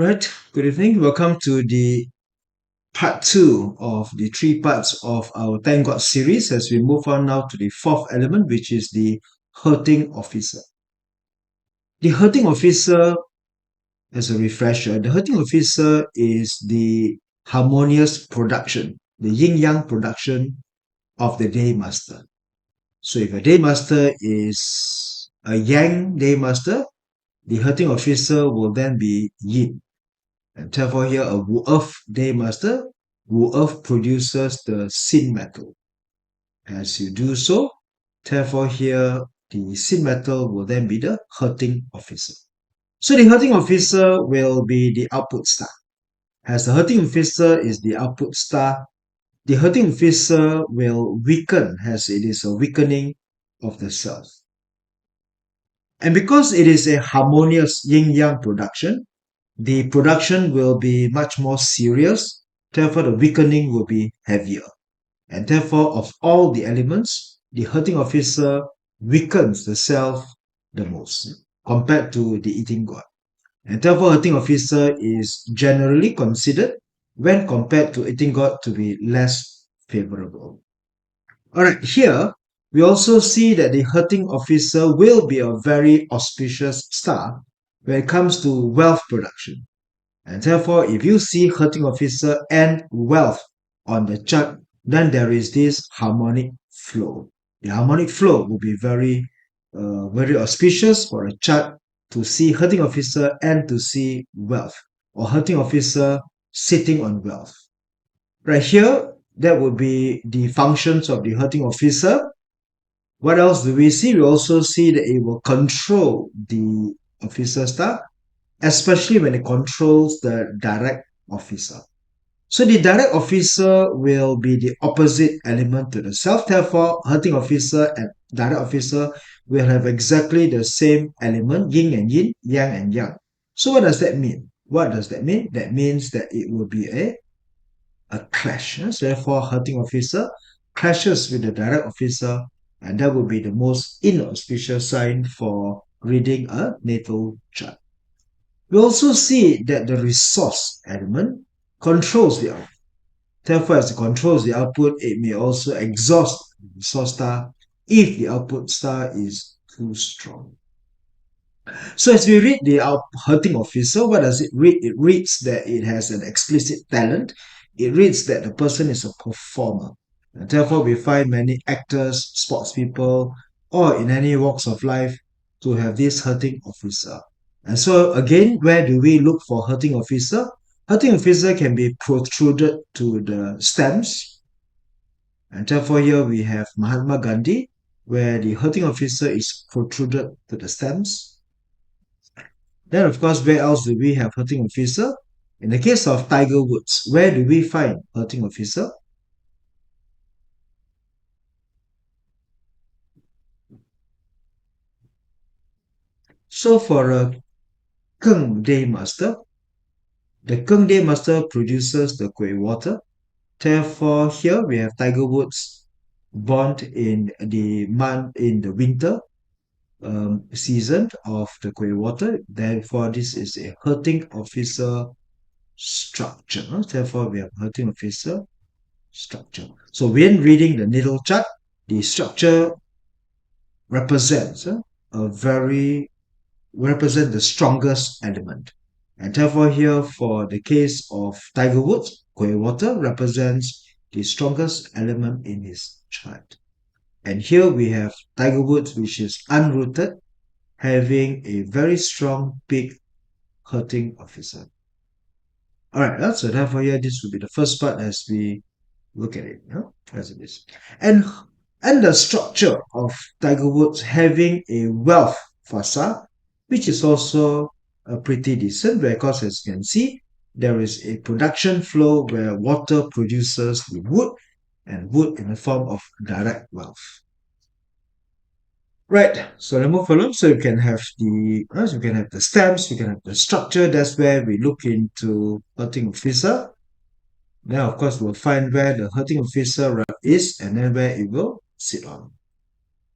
Right, good evening. Welcome to the part two of the three parts of our Thank God series as we move on now to the fourth element, which is the hurting officer. The hurting officer, as a refresher, the hurting officer is the harmonious production, the yin-yang production of the day master. So if a day master is a yang day master, the hurting officer will then be yin. And therefore here a Wu Earth day master, Wu Earth produces the sin metal. As you do so, therefore here the sin metal will then be the hurting officer. So the hurting officer will be the output star. As the hurting officer is the output star, the hurting officer will weaken as it is a weakening of the self. And because it is a harmonious yin-yang production, the production will be much more serious, therefore the weakening will be heavier. And therefore, of all the elements, the hurting officer weakens the self the most compared to the eating god. And therefore, hurting officer is generally considered when compared to eating god to be less favorable. Alright, here we also see that the hurting officer will be a very auspicious star when it comes to wealth production. And therefore, if you see hurting officer and wealth on the chart, then there is this harmonic flow. The harmonic flow will be very auspicious for a chart to see hurting officer and to see wealth, or hurting officer sitting on wealth. Right here, that would be the functions of the hurting officer. What else do we see? We also see that it will control the officer star, especially when it controls the direct officer. So the direct officer will be the opposite element to the self. Therefore, hurting officer and direct officer will have exactly the same element, yin and yin, yang and yang. So what does that mean? What does that mean? That means that it will be a clash. So therefore, hurting officer clashes with the direct officer, and that would be the most inauspicious sign for reading a natal chart. We also see that the resource element controls the output. Therefore, as it controls the output, it may also exhaust the resource star if the output star is too strong. So as we read the hurting officer, what does it read? It reads that it has an explicit talent. It reads that the person is a performer. And therefore, we find many actors, sports people, or in any walks of life to have this hurting officer. And so again, where do we look for hurting officer? Hurting officer can be protruded to the stems. And therefore here we have Mahatma Gandhi, where the hurting officer is protruded to the stems. Then of course, where else do we have hurting officer? In the case of Tiger Woods, where do we find hurting officer? So for a Keng Day Master, the Keng Day Master produces the Kueh water. Therefore, here we have Tiger Woods born in the winter season of the Kueh water. Therefore, this is a hurting officer structure. Therefore, we have hurting officer structure. So when reading the natal chart, the structure represents represent the strongest element. And therefore here for the case of Tiger Woods, Kueh water represents the strongest element in his chart. And here we have Tiger Woods, which is unrooted, having a very strong big hurting officer. Alright, so therefore here this will be the first part as we look at it, as it is. And the structure of Tiger Woods having a wealth facade, which is also pretty decent because as you can see, there is a production flow where water produces the wood and wood in the form of direct wealth. Right, so let's move along. So you can have the stems, you can have the structure. That's where we look into hurting officer. Then of course we'll find where the hurting officer is and then where it will sit on.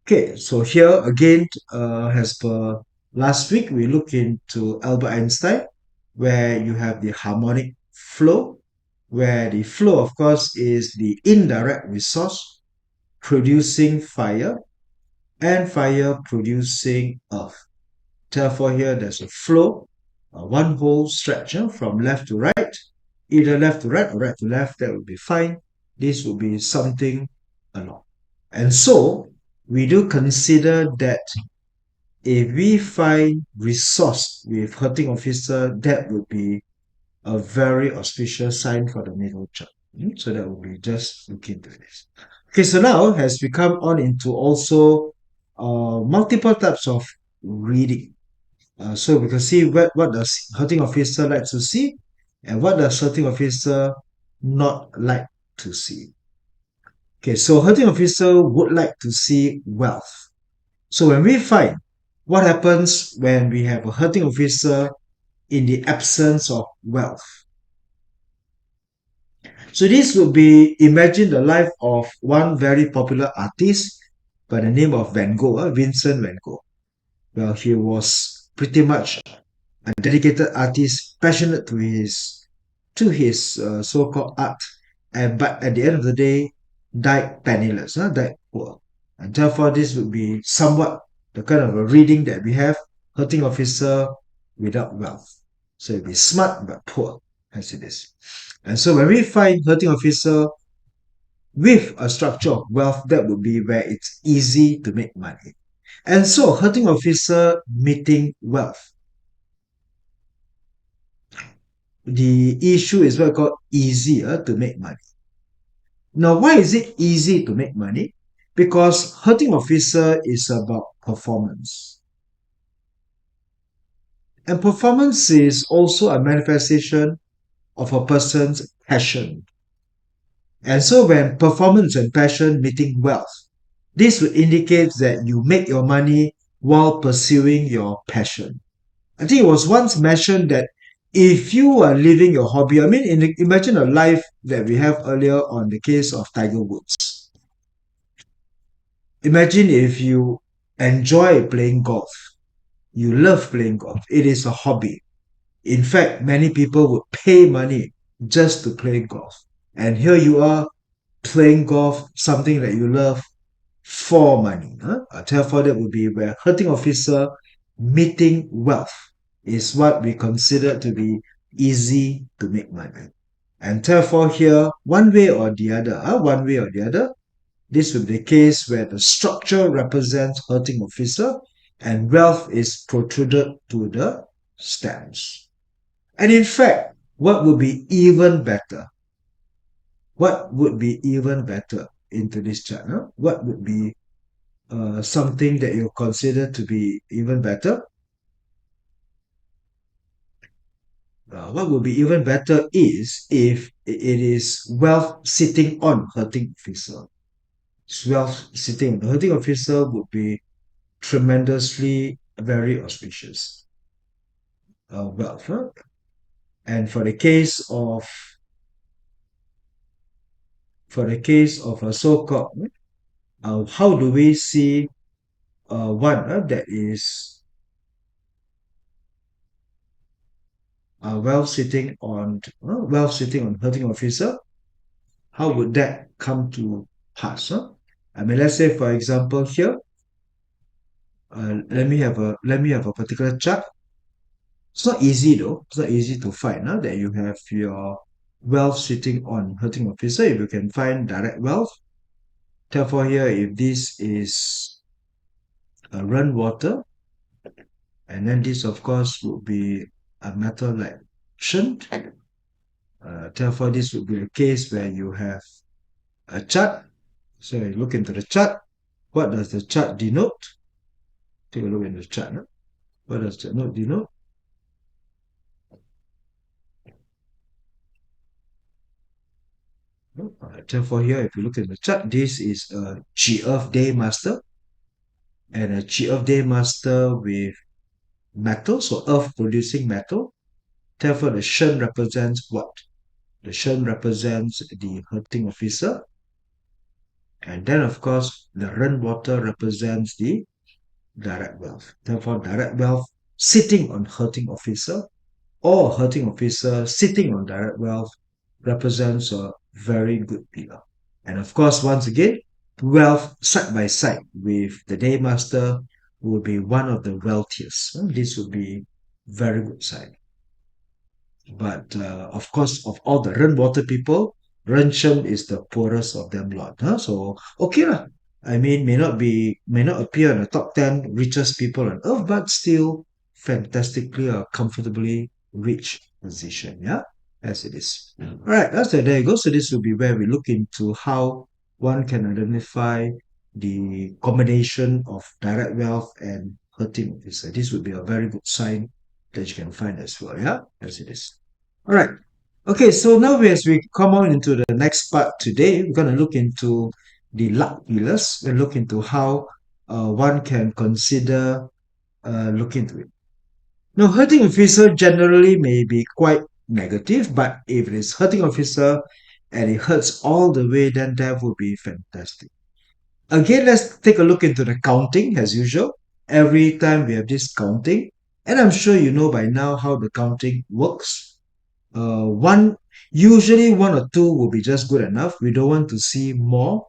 Okay, so here again, as per last week, we look into Albert Einstein. where you have the harmonic flow, where the flow, of course, is the indirect resource producing fire and fire producing earth. Therefore, here there's a flow, one whole stretch from left to right, either left to right or right to left, that would be fine. This would be something along. And so, we do consider that if we find resource with hurting officer, that would be a very auspicious sign for the middle chart. So that will be just looking into this. Okay, so now as we come on into also multiple types of reading. So we can see what does hurting officer like to see and what does hurting officer not like to see. Okay, so hurting officer would like to see wealth. So when we find what happens when we have a hurting officer in the absence of wealth. So this would be, imagine the life of one very popular artist by the name of Van Gogh, Vincent Van Gogh. Well, he was pretty much a dedicated artist, passionate to his so-called art, and but at the end of the day, died penniless, died poor, and therefore this would be somewhat the kind of a reading that we have: hurting officer without wealth. So it'd be smart but poor, as it is. And so when we find hurting officer with a structure of wealth, that would be where it's easy to make money. And so hurting officer meeting wealth. The issue is what I call easier to make money. Now, why is it easy to make money? Because hurting officer is about performance. And performance is also a manifestation of a person's passion. And so when performance and passion meeting wealth, this would indicate that you make your money while pursuing your passion. I think it was once mentioned that if you are living your hobby, I mean, imagine a life that we have earlier on the case of Tiger Woods. Imagine if you enjoy playing golf, you love playing golf, it is a hobby. In fact, many people would pay money just to play golf. And here you are playing golf, something that you love, for money. Therefore, that would be where hurting officer meeting wealth is what we consider to be easy to make money. And therefore, here, one way or the other, this would be the case where the structure represents hurting officer and wealth is protruded to the stems. And in fact, what would be even better? What would be even better into this chart? What would be something that you consider to be even better? What would be even better is if it is wealth sitting on hurting officer. Wealth sitting on the hurting officer would be tremendously very auspicious wealth. And for the case of a so-called, how do we see one that is wealth sitting on hurting officer? How would that come to pass? I mean, let's say for example here, let me have a particular chart. It's not easy though. It's not easy to find that you have your wealth sitting on hurting officer. If you can find direct wealth, therefore here, if this is a run water, and then this of course would be a metal like shunt. Therefore, this would be a case where you have a chart. So you look into the chart. What does the chart denote? Take a look in the chart. What does the note denote? Therefore, here, if you look at the chart, this is a G-Earth Day Master and a G-Earth Day Master with metal, so Earth producing metal. Therefore, the shunt represents what? The shunt represents the hurting officer. And then, of course, the run water represents the direct wealth. Therefore, direct wealth sitting on hurting officer or hurting officer sitting on direct wealth represents a very good pillar. And of course, once again, wealth side by side with the daymaster will be one of the wealthiest. This would be very good side. But of course, of all the Renwater people, Rensham is the poorest of them lot. Huh? So okay lah. I mean, may not appear in the top 10 richest people on earth, but still fantastically comfortably rich position. Yeah, as it is. All right, there you go. So this will be where we look into how one can identify the combination of direct wealth and hurting officer. This would be a very good sign that you can find as well. Yeah, as it is. All right. Okay, so now as we come on into the next part today, we're going to look into the luck pillars and look into how one can consider look into it. Now, hurting officer generally may be quite negative, but if it is hurting officer and it hurts all the way, then that would be fantastic. Again, let's take a look into the counting as usual. Every time we have this counting, and I'm sure you know by now how the counting works. One usually one or two will be just good enough. We don't want to see more,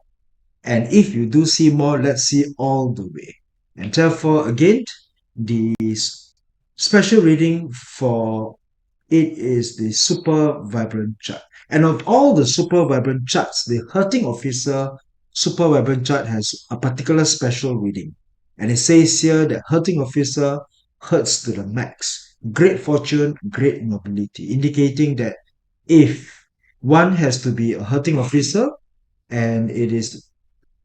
and if you do see more, let's see all the way. And therefore, again, the special reading for it is the super vibrant chart. And of all the super vibrant charts, the hurting officer super vibrant chart has a particular special reading. And it says here that hurting officer hurts to the max. Great fortune, great nobility, indicating that if one has to be a hurting officer and it is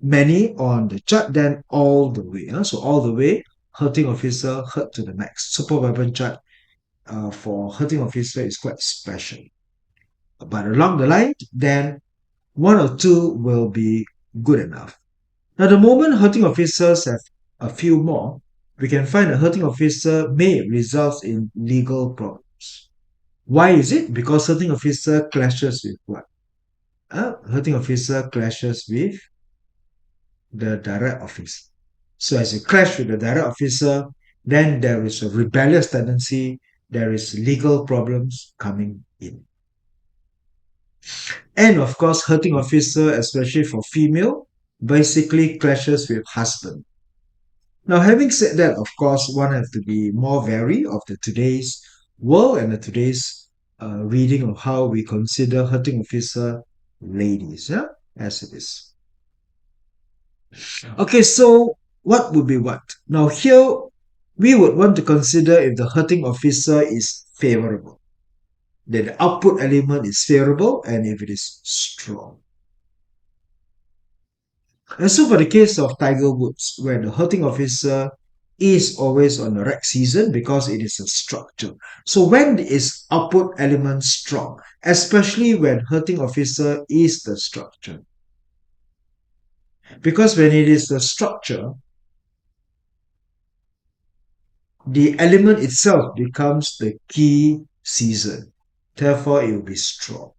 many on the chart, then all the way. So all the way, hurting officer hurt to the max. Super vibrant chart for hurting officer is quite special. But along the line, then one or two will be good enough. Now, the moment hurting officers have a few more, we can find a hurting officer may result in legal problems. Why is it? Because hurting officer clashes with what? Hurting officer clashes with the direct office. So as you clash with the direct officer, then there is a rebellious tendency, there is legal problems coming in. And of course, hurting officer, especially for female, basically clashes with husband. Now, having said that, of course, one has to be more wary of the today's world and the today's reading of how we consider hurting officer ladies, yeah, as it is. Okay, so what would be what? Now, here we would want to consider if the hurting officer is favorable, that the output element is favorable, and if it is strong. And so for the case of Tiger Woods, where the hurting officer is always on the right season because it is a structure. So when is output element strong, especially when hurting officer is the structure? Because when it is the structure, the element itself becomes the key season. Therefore, it will be strong.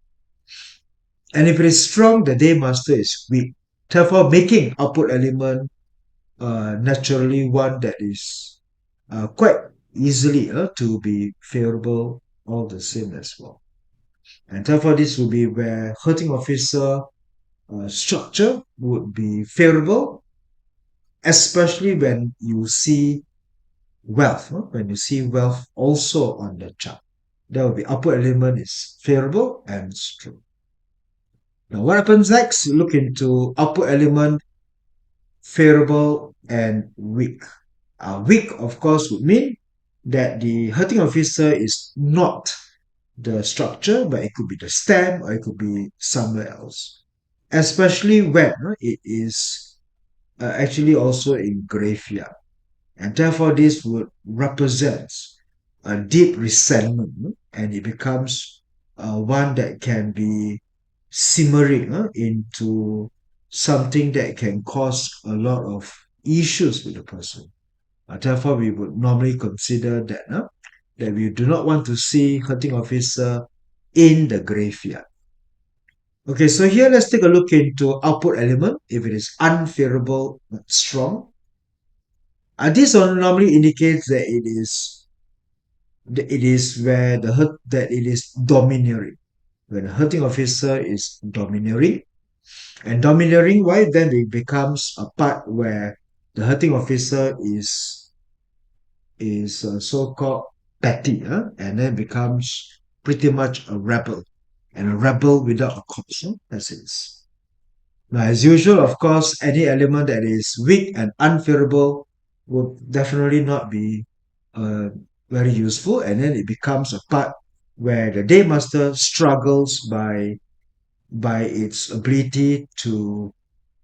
And if it is strong, the day master is weak. Therefore, making output element naturally one that is quite easily to be favorable all the same as well. And therefore, this will be where hurting officer structure would be favorable, especially when you see wealth. When you see wealth also on the chart, there will be upper element is favorable and strong. Now, what happens next? You look into upper element favorable and weak. Weak, of course, would mean that the hurting officer is not the structure, but it could be the stem or it could be somewhere else. Especially when it is actually also in graveyard. And therefore, this would represent a deep resentment and it becomes one that can be simmering into something that can cause a lot of issues with the person. Therefore, we would normally consider that we do not want to see hurting officer in the graveyard. Okay, so here let's take a look into output element. If it is unfavorable but strong, this normally indicates that it is it is where the hurt that it is domineering. When a hurting officer is domineering, and domineering, why then it becomes a part where the hurting officer is so-called petty, huh? And then becomes pretty much a rebel, and a rebel without a cause, huh? As it is. Now, as usual, of course, any element that is weak and unfavorable will definitely not be uh, very useful, and then it becomes a part where the day master struggles by its ability to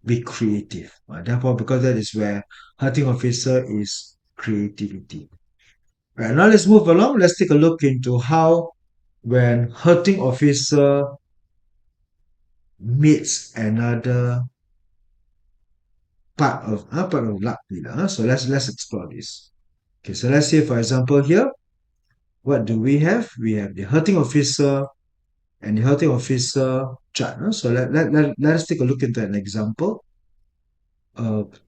be creative. Therefore, because that is where hunting officer is creativity. Right, now let's move along. Let's take a look into how when hunting officer meets another part of luck pillar. So let's explore this. Okay, so let's say for example here, what do we have? We have the hunting officer and the hunting officer chart. So let us take a look into an example.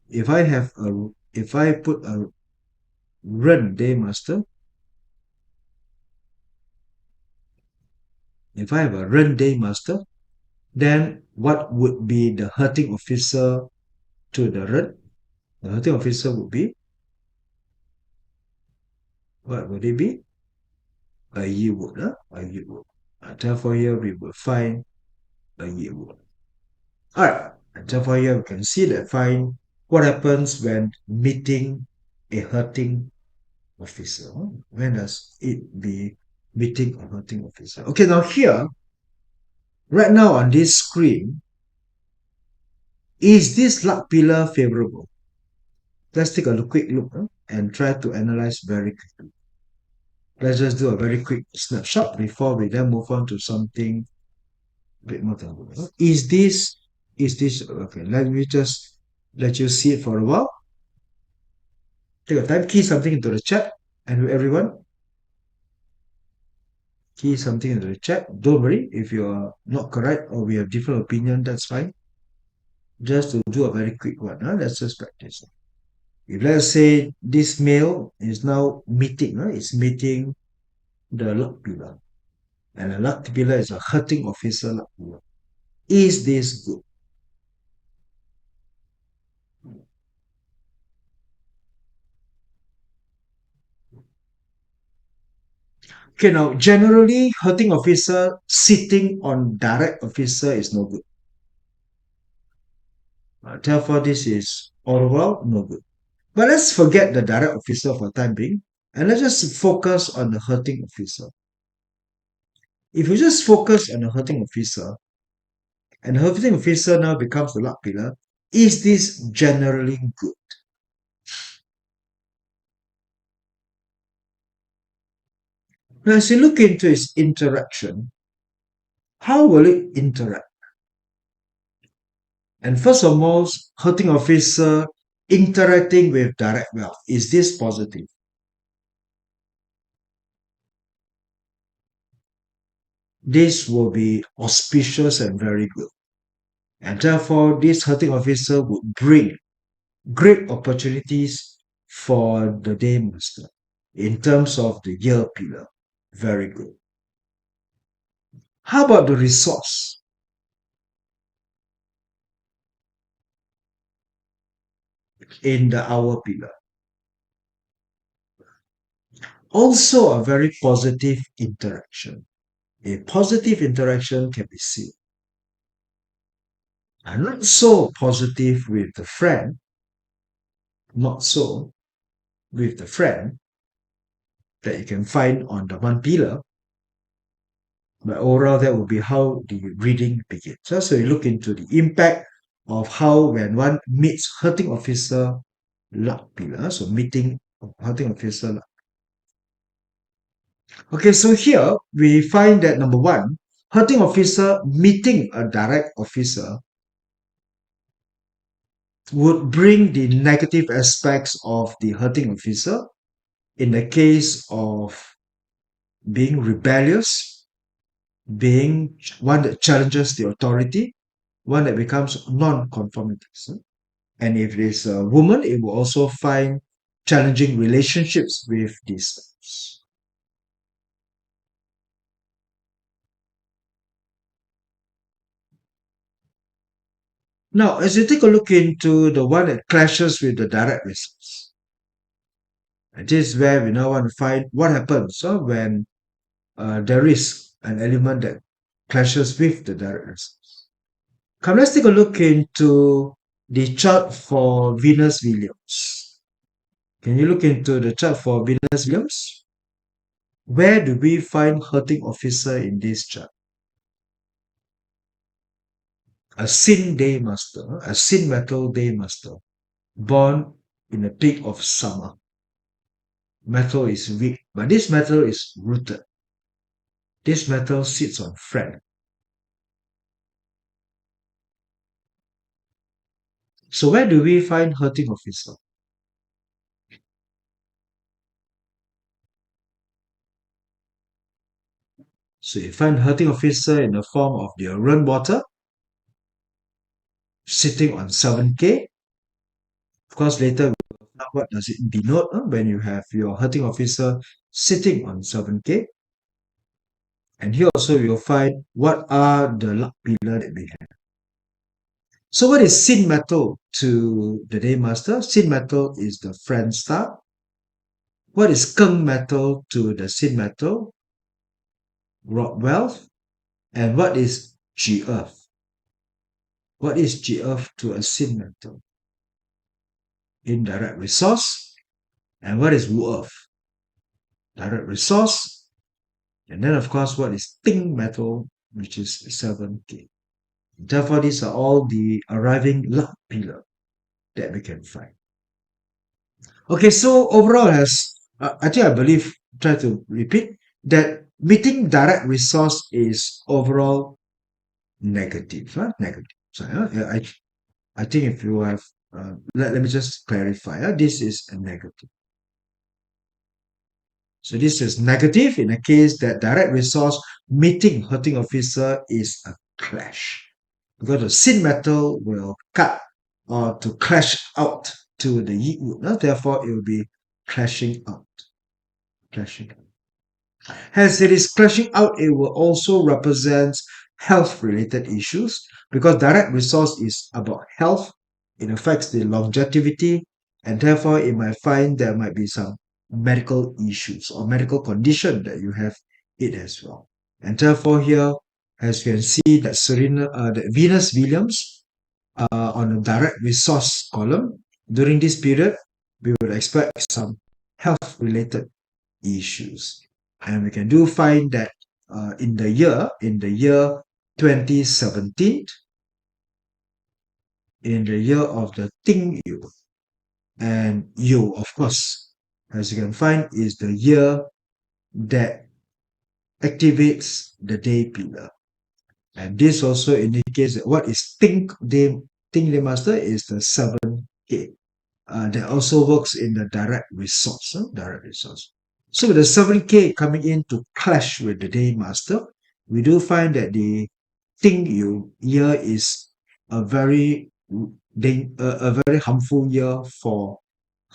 If I have a if I put a run day master, if I have a run day master, then what would be the hurting officer to the run? The hurting officer would be, what would it be? A yearwood, huh? A yearwood. Therefore here we will find a yearwood. Alright, and therefore here we can see that find what happens when meeting a hurting officer. When does it be meeting a hurting officer? Okay, now here, right now on this screen, is this luck pillar favorable? Let's take a quick look, and try to analyze very quickly. Let's just do a very quick snapshot before we then move on to something a bit more tangible. Is this okay? Let me just let you see it for a while. Take your time, key something into the chat, and everyone key something into the chat. Don't worry if you are not correct or we have different opinion. That's fine. Just to do a very quick one. Let's just practice. If let's say this male is now meeting, it's meeting the luck pillar, and the luck pillar is a hurting officer luck pillar. Is this good? Okay, now generally hurting officer sitting on direct officer is no good. Therefore, this is overall no good. But let's forget the direct officer for the time being, and let's just focus on the hurting officer. If you just focus on the hurting officer, and the hurting officer now becomes the luck pillar, is this generally good? Now, as you look into its interaction, how will it interact? And first of all, hurting officer interacting with direct wealth. Is this positive? This will be auspicious and very good. And therefore, this hurting officer would bring great opportunities for the day master in terms of the year pillar. Very good. How about the resource? In the hour pillar? Also a very positive interaction. A positive interaction can be seen. And not so positive with the friend, not so with the friend that you can find on the one pillar. But overall, that would be how the reading begins. So you look into the impact of how when one meets hurting officer luck pillar. So meeting hurting officer luck. Okay, so here we find that number one, hurting officer meeting a direct officer would bring the negative aspects of the hurting officer in the case of being rebellious, being one that challenges the authority, one that becomes non-conformist. And if it is a woman, it will also find challenging relationships with these spouse. Now, as you take a look into the one that clashes with the direct resource, and this is where we now want to find what happens when there is an element that clashes with the direct resource. Come, let's take a look into the chart for Venus Williams. Can you look into the chart for Venus Williams? Where do we find hurting officer in this chart? A sin day master, a sin metal day master, born in the peak of summer. Metal is weak, but this metal is rooted. This metal sits on friend. So where do we find hurting officer? So you find hurting officer in the form of the run water sitting on 7K. Of course, later we will find out what does it denote when you have your hurting officer sitting on 7K. And here also you'll find what are the luck pillar that we have. So what is sin metal to the day master? Sin metal is the friend star. What is keng metal to the sin metal? Rod wealth. And what is G earth? What is G earth to a sin metal? Indirect resource. And what is Wu earth? Direct resource. And then of course what is ting metal, which is 7K. Therefore, these are all the arriving luck pillar that we can find. Okay, so overall, I believe, try to repeat that meeting direct resource is overall negative. Negative. So I think if you have, let me just clarify. This is a negative. So this is negative in the case that direct resource meeting hurting officer is a clash. Because the sin metal will cut or to clash out to the yi wood. Therefore, it will be clashing out. Clashing out. As it is clashing out, it will also represent health-related issues because direct resource is about health. It affects the longevity, and therefore it might find there might be some medical issues or medical condition that you have it as well. And therefore here, as you can see that that Venus Williams on a direct resource column during this period, we would expect some health-related issues. And we can do find that in the year 2017, in the year of the Ting Yu, and Yu, of course, as you can find, is the year that activates the day pillar. And this also indicates that what is Ting Day Master is the 7K. That also works in the direct resource. Direct resource. So with the 7K coming in to clash with the day master, we do find that the Ting Yu year is a a very harmful year for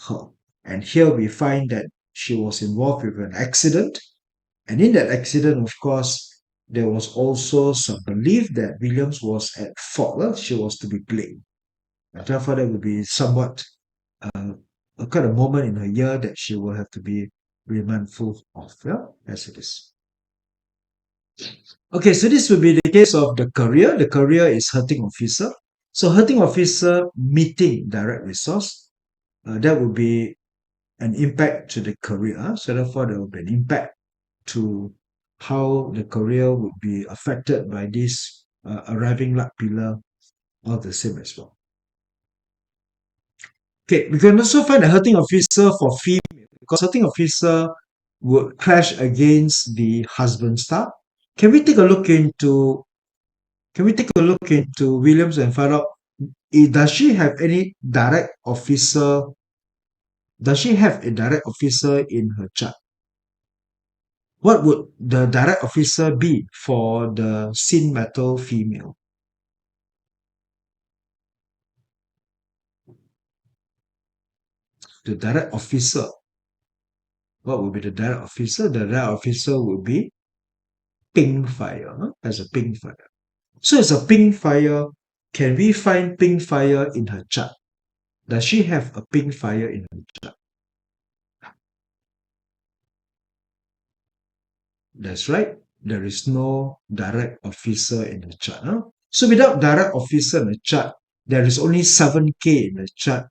her. And here we find that she was involved with an accident. And in that accident, of course, there was also some belief that Williams was at fault. Well, she was to be blamed. And therefore, there will be somewhat uh, a kind of moment in her year that she will have to be mindful of, yeah, as it is. Okay, so this will be the case of the career. The career is hurting officer. So hurting officer meeting direct resource, that would be an impact to the career. So therefore, there will be an impact to how the career would be affected by this arriving luck pillar, all the same as well. Okay, we can also find a hurting officer for female because hurting officer would clash against the husband star. Can we take a look into Williams and find out does she have any direct officer? Does she have a direct officer in her chart? What would the direct officer be for the sin metal female? The direct officer. What would be the direct officer? The direct officer would be pink fire, as a pink fire. So it's a pink fire can we find pink fire in her chart? Does she have a pink fire in her chart? That's right. There is no direct officer in the chart. Huh? So without direct officer in the chart, there is only 7K in the chart.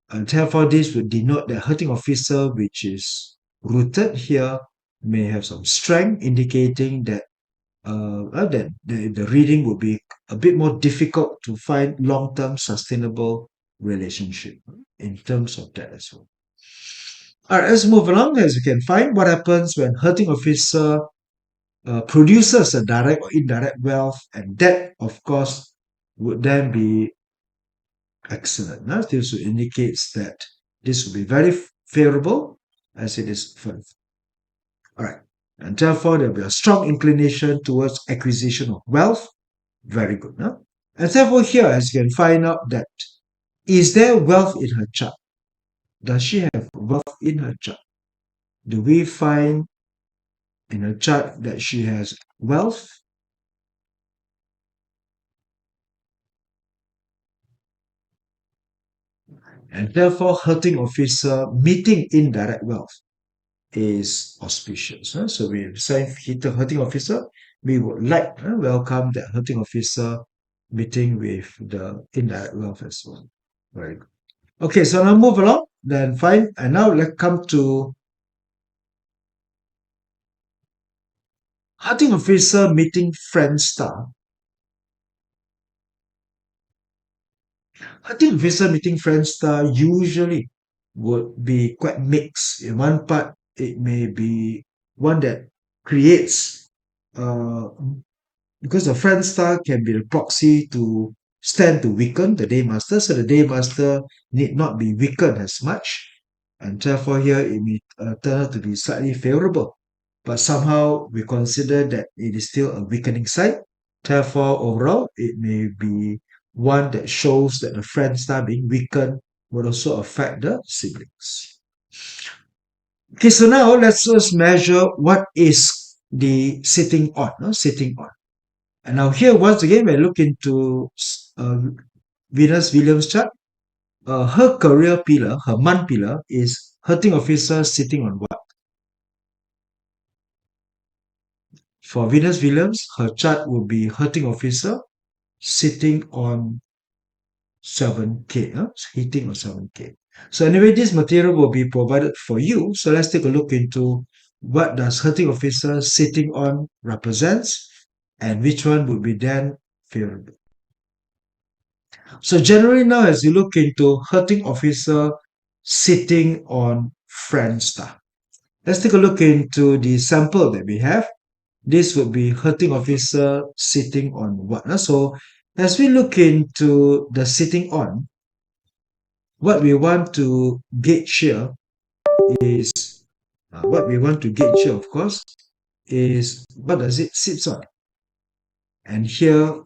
And therefore, this would denote that hurting officer, which is rooted here, may have some strength, indicating that the reading would be a bit more difficult to find long-term sustainable relationship in terms of that as well. All right, let's move along. As you can find, what happens when hurting officer produces a direct or indirect wealth, and that, of course, would then be excellent. Now, this indicates that this will be very favorable as it is for. All right. And therefore, there will be a strong inclination towards acquisition of wealth. Very good. Huh? And therefore, here, as you can find out that is there wealth in her chart? Does she have wealth in her chart? Do we find in her chart that she has wealth? And therefore, hurting officer meeting indirect wealth is auspicious. Huh? So we say hurting officer, we would like welcome that hurting officer meeting with the indirect wealth as well. Very good. Okay, so now move along. Then fine. And now let's come to hurting officer meeting friend star. Hurting officer meeting friend star usually would be quite mixed. In one part, it may be one that creates because the friend star can be the proxy to stand to weaken the day master, so the day master need not be weakened as much, and therefore here it may turn out to be slightly favorable. But somehow we consider that it is still a weakening side. Therefore, overall, it may be one that shows that the friend star being weakened would also affect the siblings. Okay, so now let's just measure what is the sitting on, no? Sitting on. And now here, once again, we look into Venus Williams chart. Her career pillar, her month pillar, is hurting officer sitting on what? For Venus Williams, her chart will be hurting officer sitting on 7K, hitting on 7K. So anyway, this material will be provided for you. So let's take a look into what does hurting officer sitting on represents and which one would be then favorable. So generally now, as you look into hurting officer sitting on friend star, let's take a look into the sample that we have. This would be hurting officer sitting on what? So as we look into the sitting on, what we want to gauge here is what we want to gauge here, of course, is what does it sits on? And here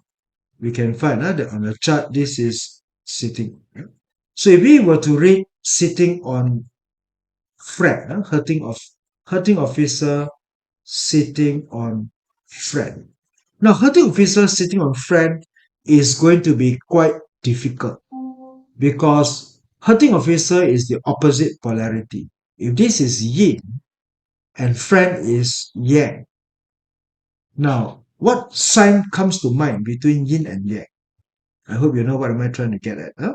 we can find that on the chart, this is sitting. So if we were to read sitting on friend, hurting officer sitting on friend. Now, hurting officer sitting on friend is going to be quite difficult because hurting officer is the opposite polarity. If this is yin and friend is yang, now what sign comes to mind between yin and yang? I hope you know what am I trying to get at. Huh?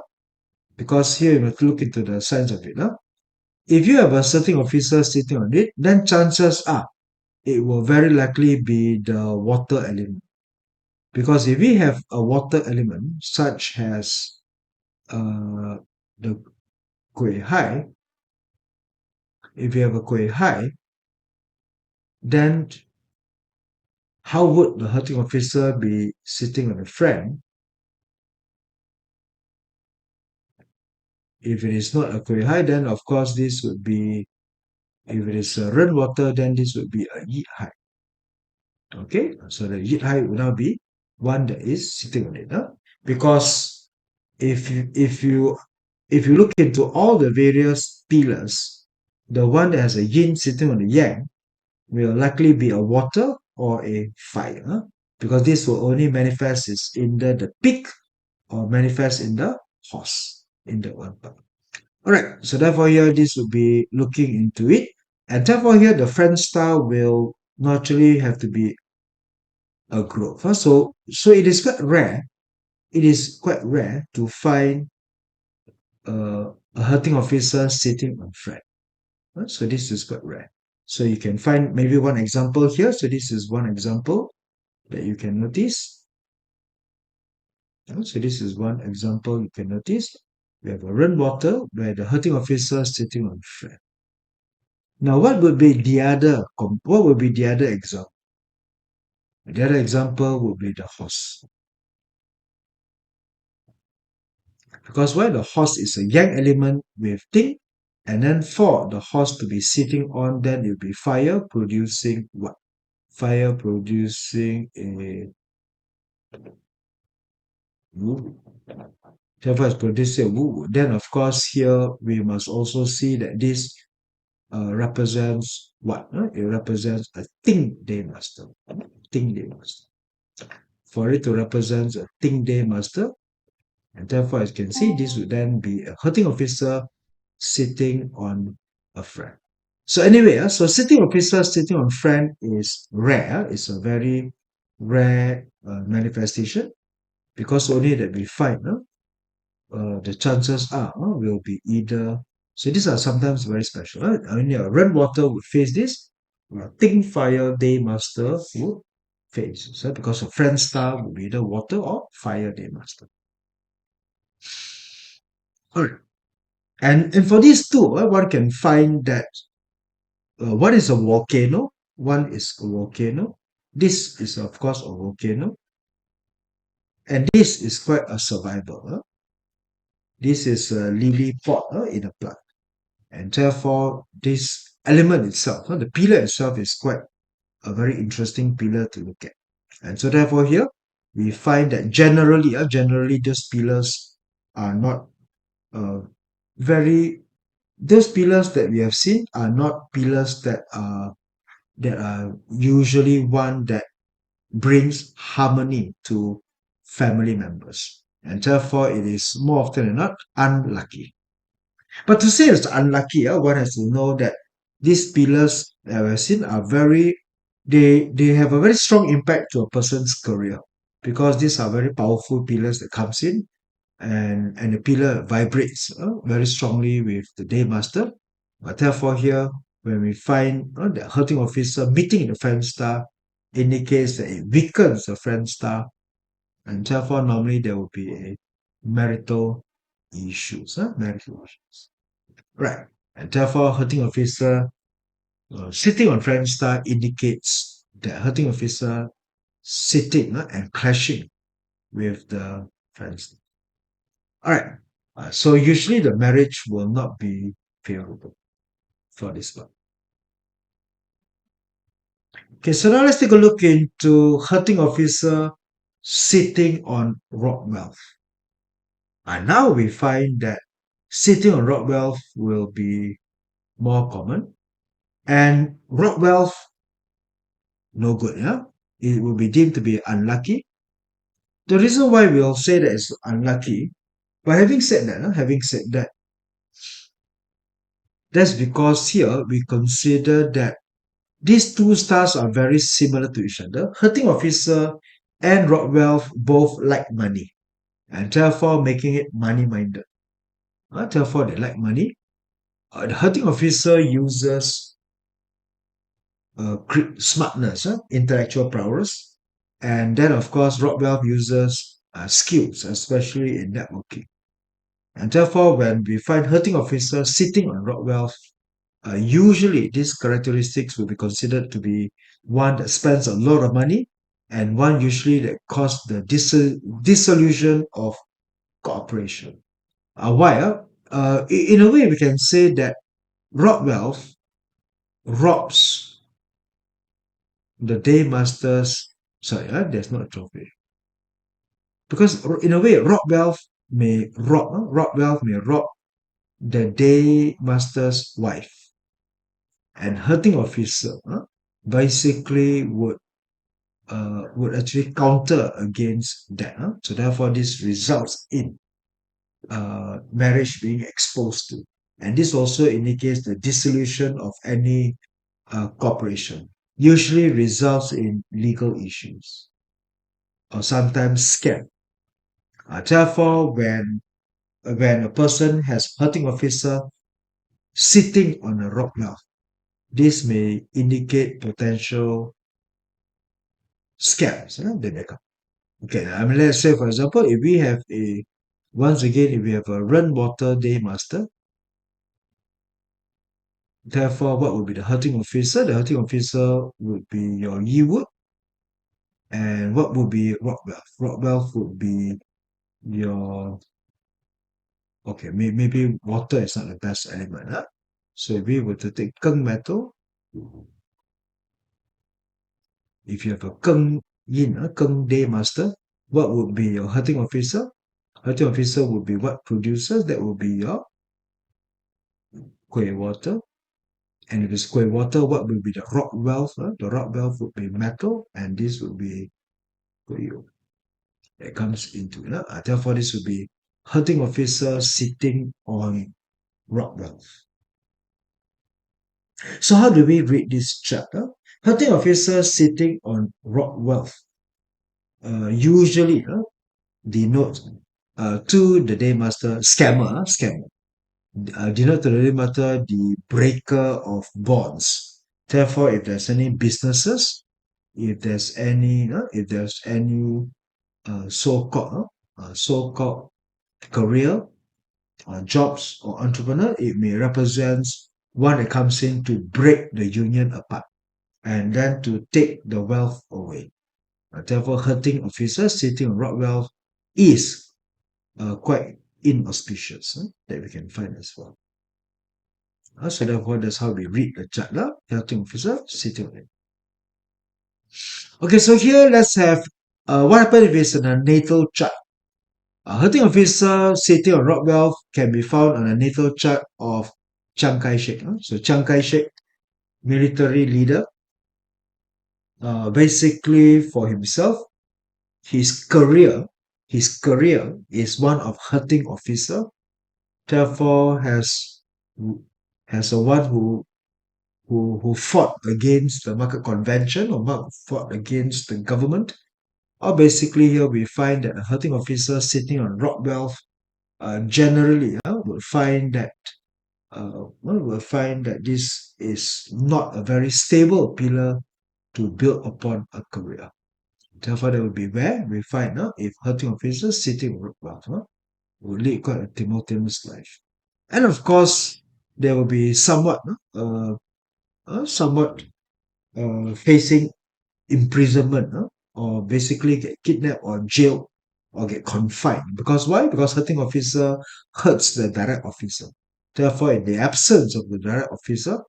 Because here you have to look into the signs of it. Huh? If you have a certain officer sitting on it, then chances are it will very likely be the water element. Because if we have a water element such as the Kuei Hai, if you have a Kuei Hai, then how would the hurting officer be sitting on a friend? If it is not a Kuei Hai, then of course this would be, if it is a Ren water, then this would be a Yi Hai. Okay, so the Yi Hai would now be one that is sitting on it. Huh? Because if you look into all the various pillars, the one that has a yin sitting on the yang will likely be a water or a fire, because this will only manifest is in the peak or manifest in the horse in that one part. All right, so therefore here this would be looking into it, and therefore here the French style will naturally have to be a group. So it is quite rare. It is quite rare to find a hurting officer sitting on Fred. So this is quite rare. So you can find maybe one example here. So this is one example that you can notice. So this is one example you can notice. We have a rainwater where the hurting officer is sitting on Fred. Now, what would be the other? What would be the other example? The other example would be the horse, because why the horse is a yang element with ting, and then for the horse to be sitting on, then it will be fire producing what? Fire producing a wood. Therefore, it's producing a wood. Then, of course, here we must also see that this represents what? It represents a ting day master. Ting day master. For it to represent a ting day master, and therefore, as you can see, this would then be a hurting officer sitting on a friend. So anyway, so sitting officer sitting on friend is rare. It's a very rare manifestation, because only that we find the chances are will be either. So these are sometimes very special. Only a rainwater would face this. Ting fire day master would face. So because a friend star would be either water or fire day master. All right. And for these two, one can find that what is a volcano? One is a volcano. This is, of course, a volcano. And this is quite a survival. This is a lily pot in a plant. And therefore, this element itself, the pillar itself, is quite a very interesting pillar to look at. And so therefore here, we find that generally those pillars are not uh, very those pillars that we have seen are not pillars that are usually one that brings harmony to family members, and therefore it is more often than not unlucky. But to say it's unlucky, one has to know that these pillars that we've seen are they have a very strong impact to a person's career, because these are very powerful pillars that comes in, and the pillar vibrates very strongly with the day master. But therefore here, when we find the hurting officer meeting the friend star, indicates that it weakens the friend star, and therefore normally there will be a marital marital issues. Right. And therefore hurting officer sitting on friend star indicates that hurting officer sitting and clashing with the friend star. All right. So usually the marriage will not be favorable for this one. Okay, so now let's take a look into hurting officer sitting on rock wealth. And now we find that sitting on rock wealth will be more common. And rock wealth, no good, yeah? It will be deemed to be unlucky. The reason why we'll say that it's unlucky, but having said that, that's because here we consider that these two stars are very similar to each other. Hurting officer and Rockwell both like money, and therefore making it money-minded. Therefore, they like money. The hurting officer uses smartness, intellectual prowess, and then of course Rockwell uses skills, especially in networking. And therefore, when we find hurting officer sitting on Rockwell, usually these characteristics will be considered to be one that spends a lot of money, and one usually that causes the dissolution of cooperation. Why? In a way, we can say that rob wealth robs the day masters. Sorry, there's not a trophy. Because in a way, rob wealth may rob the day master's wife, and hurting officer basically would would actually counter against that. Huh? So therefore, this results in marriage being exposed to. And this also indicates the dissolution of any corporation, usually results in legal issues or sometimes scam. Therefore, when a person has hurting officer sitting on a rock mouth, this may indicate potential scams. They may come. Okay, I mean, let's say, for example, if we have once again, if we have a run water day master, therefore, what would be the hurting officer? The hurting officer would be your Yiwood. And what would be rock wealth? Rock wealth would be your, okay, maybe water is not the best element. Huh? So if we were to take Keng metal, if you have a Keng Yin, Keng day master, what would be your hurting officer? Hurting officer would be what produces? That would be your Kuei water. And if it's Kuei water, what would be the rock wealth? The rock wealth would be metal, and this would be Kuei that comes into it. Therefore, this would be hunting officer sitting on rock wealth. So how do we read this chapter? Hunting officer sitting on rock wealth usually denotes to the day master scammer, denote to the day master the breaker of bonds. Therefore, if there's any businesses, if there's any so-called career, jobs or entrepreneur, it may represent one that comes in to break the union apart and then to take the wealth away. Therefore, hurting officers sitting on rock wealth is quite inauspicious that we can find as well. So therefore, that's how we read the chart. Hurting officer sitting on it. Okay, so here let's have what happens if it's in a natal chart. A hurting officer sitting on rock wealth can be found on a natal chart of Chiang Kai-shek. So Chiang Kai-shek, military leader, basically for himself, his career, his career is one of hurting officer. Therefore, has a one who fought against the market convention or fought against the government. Or basically here we find that a hurting officer sitting on rock wealth generally one will find that this is not a very stable pillar to build upon a career. Therefore, that would be where we find if hurting officers sitting on wealth will lead quite a tumultuous life. And of course, there will be somewhat facing imprisonment or basically get kidnapped or jailed or get confined. Because why? Because hurting officer hurts the direct officer. Therefore, in the absence of the direct officer,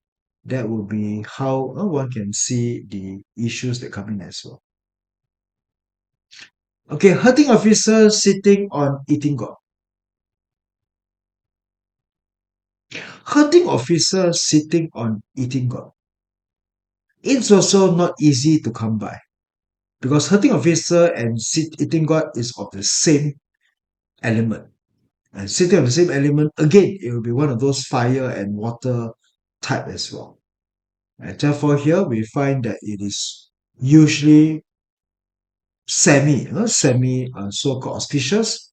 that will be how one can see the issues that come in as well. Okay, hurting officer sitting on eating god. Hurting officer sitting on eating god. It's also not easy to come by because hurting officer and eating god is of the same element. And sitting on the same element, again, it will be one of those fire and water type as well. And therefore, here we find that it is usually semi so-called auspicious.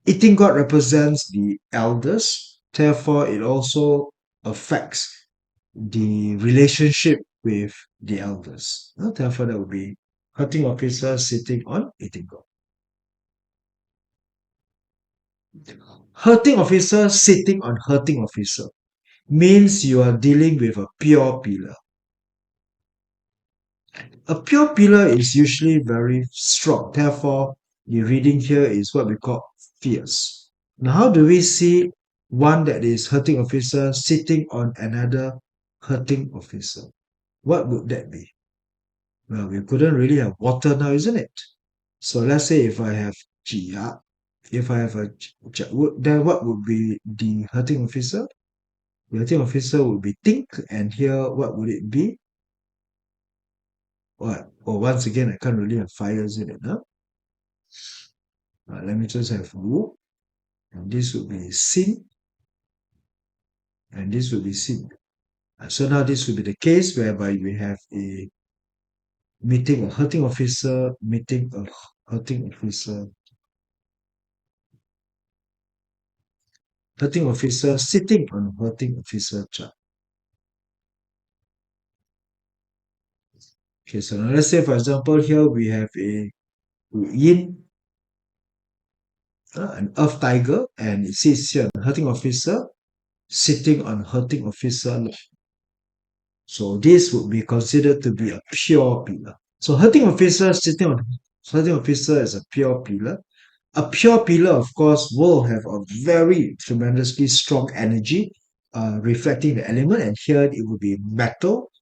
Eating god represents the elders. Therefore, it also affects the relationship with the elders. Therefore, that would be hurting officer sitting on eating god. Hurting officer sitting on hurting officer means you are dealing with a pure pillar. A pure pillar is usually very strong. Therefore, the reading here is what we call fierce. Now, how do we see one that is hurting officer sitting on another hurting officer? What would that be? Well, we couldn't really have water now, isn't it? So let's say if I have Jia, if I have then what would be the hurting officer? The hurting officer would be Think, and here what would it be? What? Oh, once again, I can't really have fires in it. Huh? Let me just have Wu, and this would be Sin, and this would be Sin. So now this would be the case whereby we have a meeting a hurting officer, meeting a hurting officer, hurting officer sitting on hurting officer chart. Okay, so now let's say for example here we have a yin, an earth tiger, and it says here hurting officer sitting on hurting officer. So this would be considered to be a pure pillar. So hurting officer is a pure pillar. A pure pillar, of course, will have a very tremendously strong energy, reflecting the element, and here it will be metal.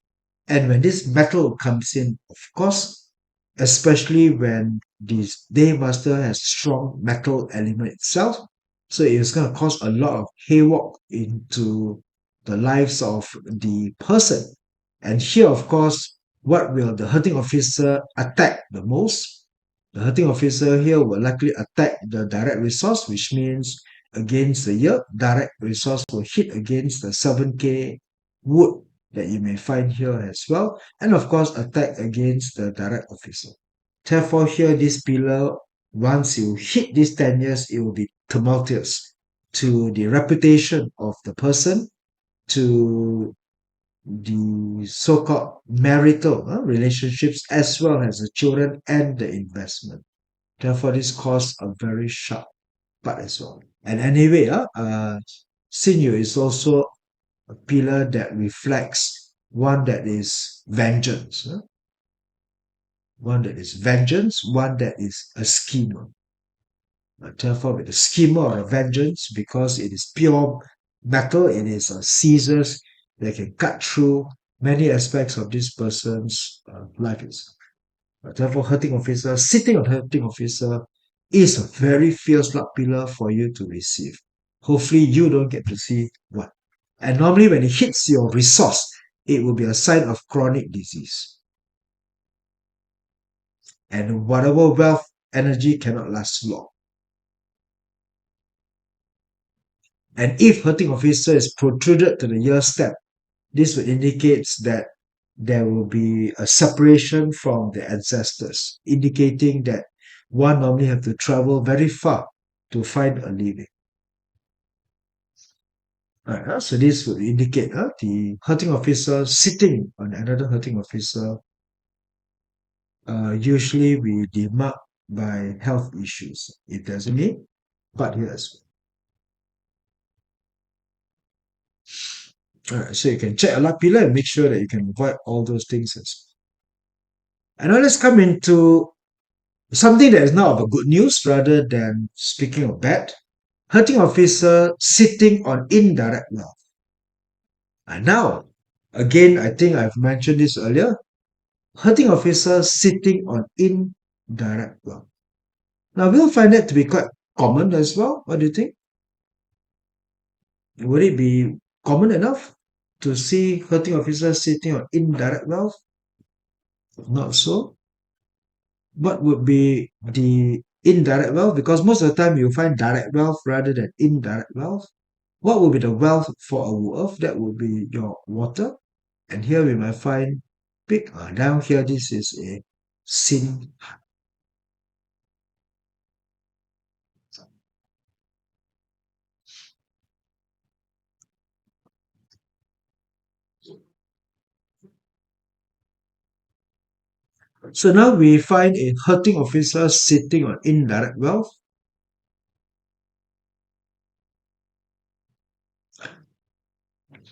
And when this metal comes in, of course, especially when this day master has strong metal element itself, so it's going to cause a lot of havoc into the lives of the person. And here, of course, what will the hurting officer attack the most? The hurting officer here will likely attack the direct resource, which means against the year, direct resource will hit against the 7K wood that you may find here as well, and of course attack against the direct officer. Therefore, here this pillar, once you hit these 10 years, it will be tumultuous to the reputation of the person, to the so-called marital relationships, as well as the children and the investment. Therefore, this caused a very sharp part as well. And anyway, Sinew is also a pillar that reflects one that is vengeance, one that is vengeance, one that is a schemer. Therefore, with a schemer or a vengeance, because it is pure metal, it is a scissors that can cut through many aspects of this person's life itself. Therefore, hurting officer, sitting on hurting officer is a very fierce luck pillar for you to receive. Hopefully, you don't get to see one. And normally, when it hits your resource, it will be a sign of chronic disease. And whatever wealth energy cannot last long. And if hurting officer is protruded to the year step, this would indicate that there will be a separation from the ancestors, indicating that one normally have to travel very far to find a living. Right, so this would indicate the hurting officer sitting on another hurting officer. Usually we demark by health issues. It doesn't mean, but here as well. All right, so you can check a lot pillar and make sure that you can avoid all those things as well. And now let's come into something that is now about good news rather than speaking of bad. Hurting officer sitting on indirect wealth. And now, again, I think I've mentioned this earlier. Hurting officer sitting on indirect wealth. Now, we'll find that to be quite common as well. What do you think? Would it be common enough to see hurting officers sitting on indirect wealth? Not so. What would be the indirect wealth? Because most of the time you find direct wealth rather than indirect wealth. What would be the wealth for our earth? That would be your water. And here we might find big. Down here, this is a sin. So now we find a hurting officer sitting on indirect wealth.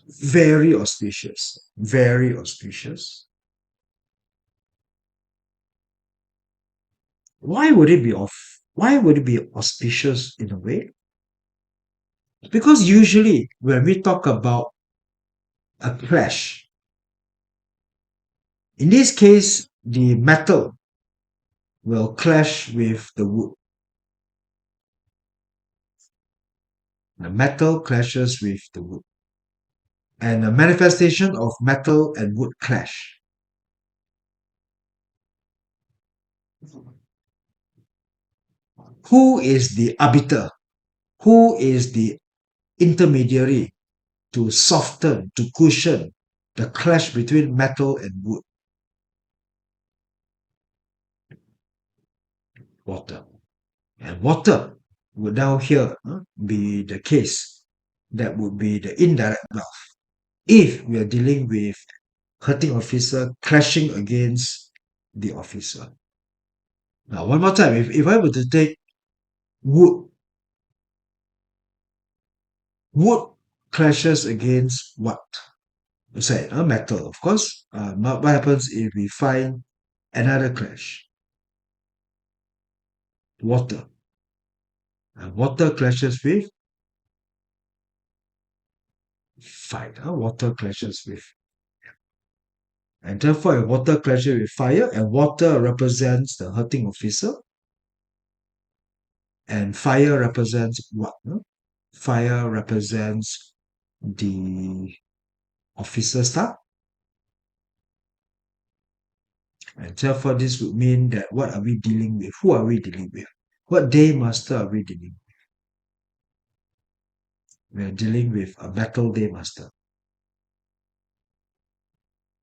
Very auspicious. Very auspicious. Why would it be off? Why would it be auspicious in a way? Because usually when we talk about a clash, in this case, the metal will clash with the wood. The metal clashes with the wood. And a manifestation of metal and wood clash. Who is the arbiter? Who is the intermediary to soften, to cushion the clash between metal and wood? Water. And water would now here be the case. That would be the indirect wealth. If we are dealing with hurting officer clashing against the officer. Now, one more time, if I were to take wood, wood clashes against what? Say, metal, of course. What happens if we find another clash? Water. Water clashes with fire. Water clashes with. And therefore, if water clashes with fire, and water represents the hurting officer, and fire represents what? Fire represents the officer staff. And therefore, this would mean that what are we dealing with? Who are we dealing with? What day master are we dealing with? We are dealing with a metal day master.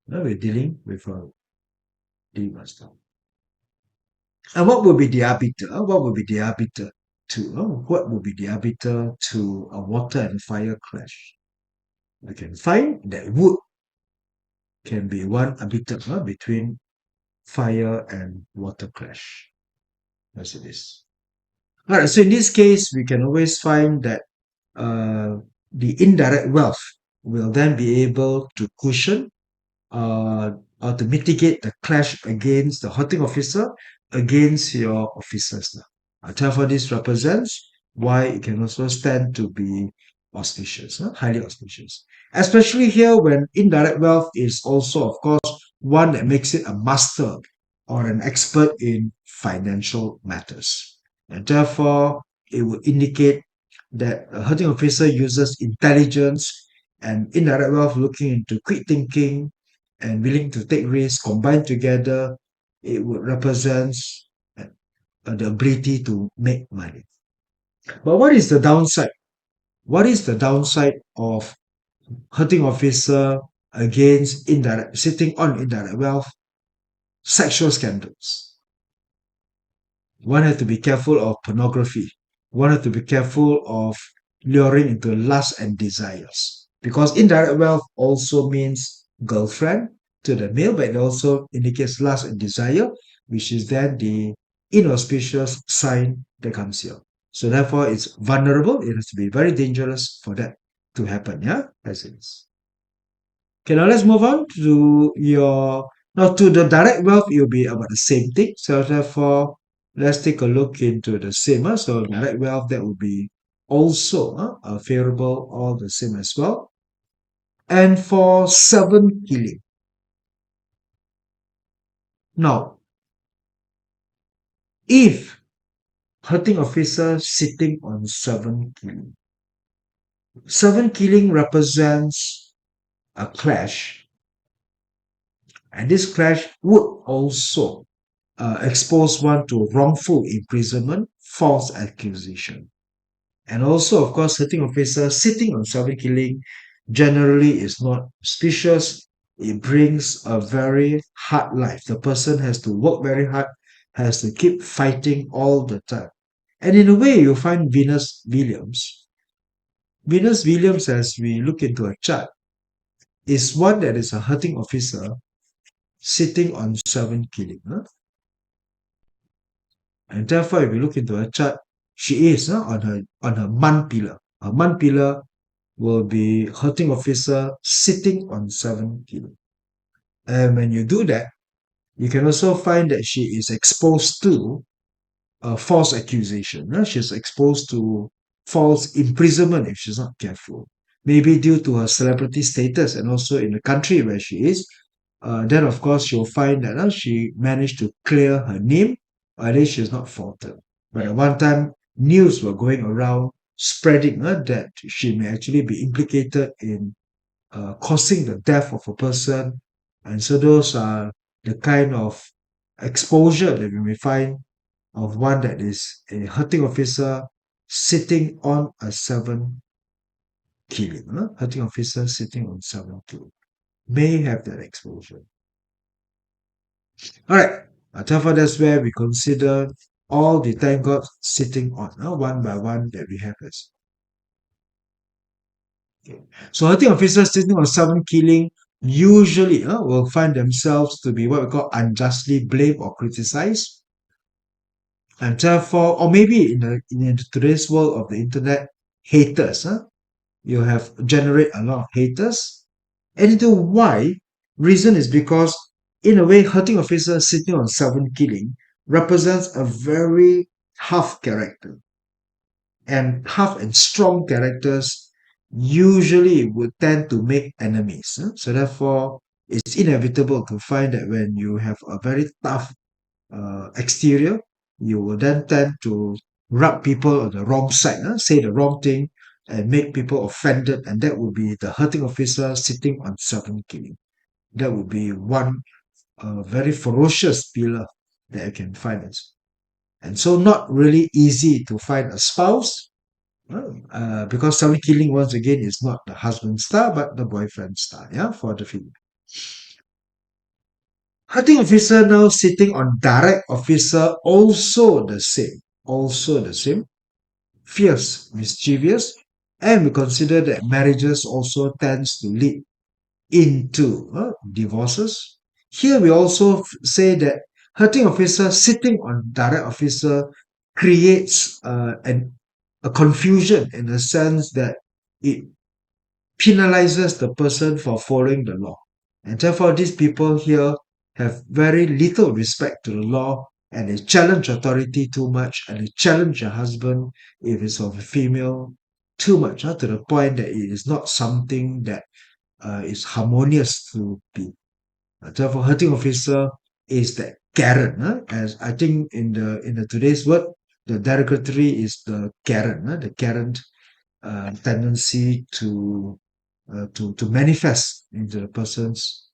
Now we're dealing with a day master. And what will be the arbiter? What will be the arbiter to? What will be the arbiter to a water and fire clash? We can find that wood can be one arbiter between fire and water clash, as it is. All right, so in this case, we can always find that the indirect wealth will then be able to cushion uh, or to mitigate the clash against the hurting officer against your officers. Therefore, this represents why it can also stand to be auspicious, highly auspicious. Especially here when indirect wealth is also, of course, one that makes it a master or an expert in financial matters. And therefore, it would indicate that a hurting officer uses intelligence and indirect wealth looking into quick thinking and willing to take risks combined together. It would represent the ability to make money. But what is the downside? What is the downside of hurting officer against indirect, sitting on indirect wealth? Sexual scandals. One has to be careful of pornography. One has to be careful of luring into lust and desires. Because indirect wealth also means girlfriend to the male, but it also indicates lust and desire, which is then the inauspicious sign that comes here. So therefore, it's vulnerable. It has to be very dangerous for that to happen. Yeah, as it is. Okay, now let's move on to your now to the direct wealth. It will be about the same thing. So therefore, let's take a look into the same. So direct wealth that will be also favorable, all the same as well. And for seven killing. Now, if hurting officer sitting on seven killing represents a clash, and this clash would also expose one to wrongful imprisonment, false accusation. And also, of course, hurting officer sitting on seven killing generally is not auspicious. It brings a very hard life. The person has to work very hard, has to keep fighting all the time. And in a way, you find Venus Williams. Venus Williams, as we look into a chart, is one that is a hurting officer sitting on seven killing. And therefore, if you look into her chart, she is on her month pillar. Her month pillar will be hurting officer sitting on seven kilo. And when you do that, you can also find that she is exposed to a false accusation. She's exposed to false imprisonment if she's not careful. Maybe due to her celebrity status and also in the country where she is. Then, of course, she'll find that she managed to clear her name, or at least she's not faulted. But at one time, news were going around spreading that she may actually be implicated in causing the death of a person. And so those are the kind of exposure that we may find of one that is a hurting officer sitting on a 7 killing. Hurting officer sitting on 7 killing may have that exposure. All right. Therefore, that's where we consider all the 10 gods sitting on one by one that we have as. Okay. So hurting officers sitting on 7 killing usually will find themselves to be what we call unjustly blamed or criticized. And therefore, or maybe in today's world of the internet, haters. You have generate a lot of haters. And into why? Reason is because in a way, hurting officer sitting on 7 killing represents a very tough character. And tough and strong characters usually would tend to make enemies. So therefore, it's inevitable to find that when you have a very tough exterior, you will then tend to rub people on the wrong side, say the wrong thing, and make people offended, and that would be the hurting officer sitting on 7 killing. That would be one very ferocious pillar that I can find. And so not really easy to find a spouse, because 7 killing once again is not the husband star, but the boyfriend star, for the film. Hurting officer now sitting on direct officer, also the same. Also the same. Fierce, mischievous, and we consider that marriages also tends to lead into divorces. Here we also say that hurting officer sitting on direct officer creates a confusion in the sense that it penalizes the person for following the law. And therefore, these people here have very little respect to the law, and they challenge authority too much, and they challenge their husband, if it's of a female, too much, to the point that it is not something that is harmonious to be. Therefore, hurting officer is that Karen, as I think in the today's word, the derogatory is the Karen, the Karen tendency to manifest into the person's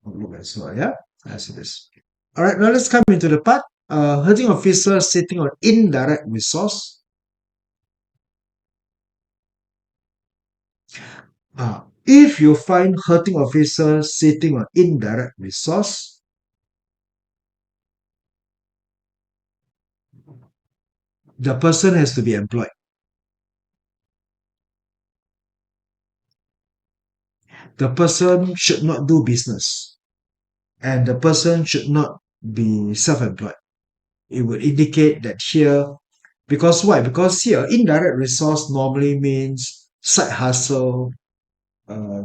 outlook as well. Yeah, as it is. All right, now let's come into the part. Hurting officer sitting on indirect resource. If you find hurting officer sitting on indirect resource, the person has to be employed. The person should not do business, and the person should not be self-employed. It would indicate that here, because why? Because here, indirect resource normally means side hustle,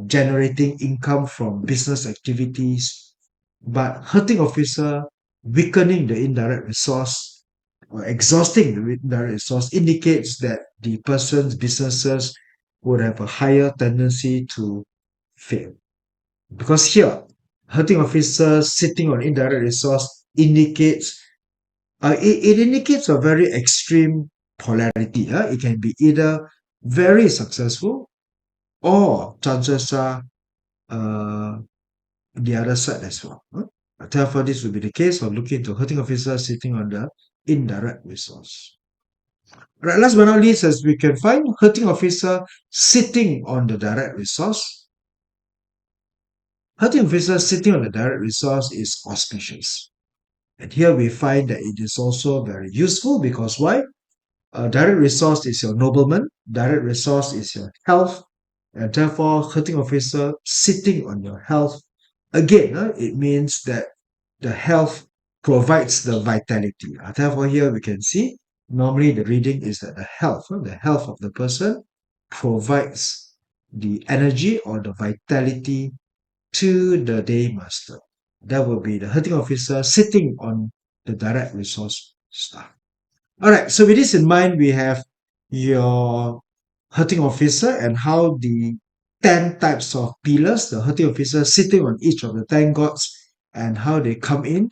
generating income from business activities, but hurting officer, weakening the indirect resource, or exhausting the indirect resource indicates that the person's businesses would have a higher tendency to fail. Because here, hurting officer sitting on indirect resource indicates it indicates a very extreme polarity. It can be either very successful, or chances are uh, the other side as well. Therefore, this would be the case of looking into hurting officer sitting on the indirect resource. Right, last but not least, as we can find, hurting officer sitting on the direct resource. Hurting officer sitting on the direct resource is auspicious. And here we find that it is also very useful because why? Direct resource is your nobleman, direct resource is your health, and therefore hurting officer sitting on your health. Again, it means that the health provides the vitality. Therefore, here we can see normally the reading is that the health of the person provides the energy or the vitality to the day master. That will be the hurting officer sitting on the direct resource staff. All right, so with this in mind, we have your hurting officer and how the 10 types of pillars, the hurting officer sitting on each of the 10 gods, and how they come in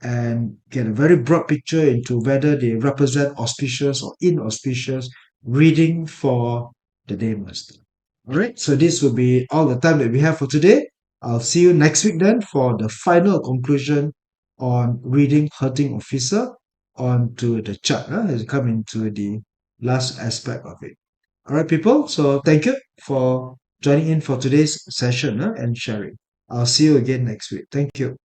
and get a very broad picture into whether they represent auspicious or inauspicious reading for the day master. All right, so this will be all the time that we have for today. I'll see you next week then for the final conclusion on reading hurting officer onto the chart as we come into the last aspect of it. All right, people. So thank you for joining in for today's session and sharing. I'll see you again next week. Thank you.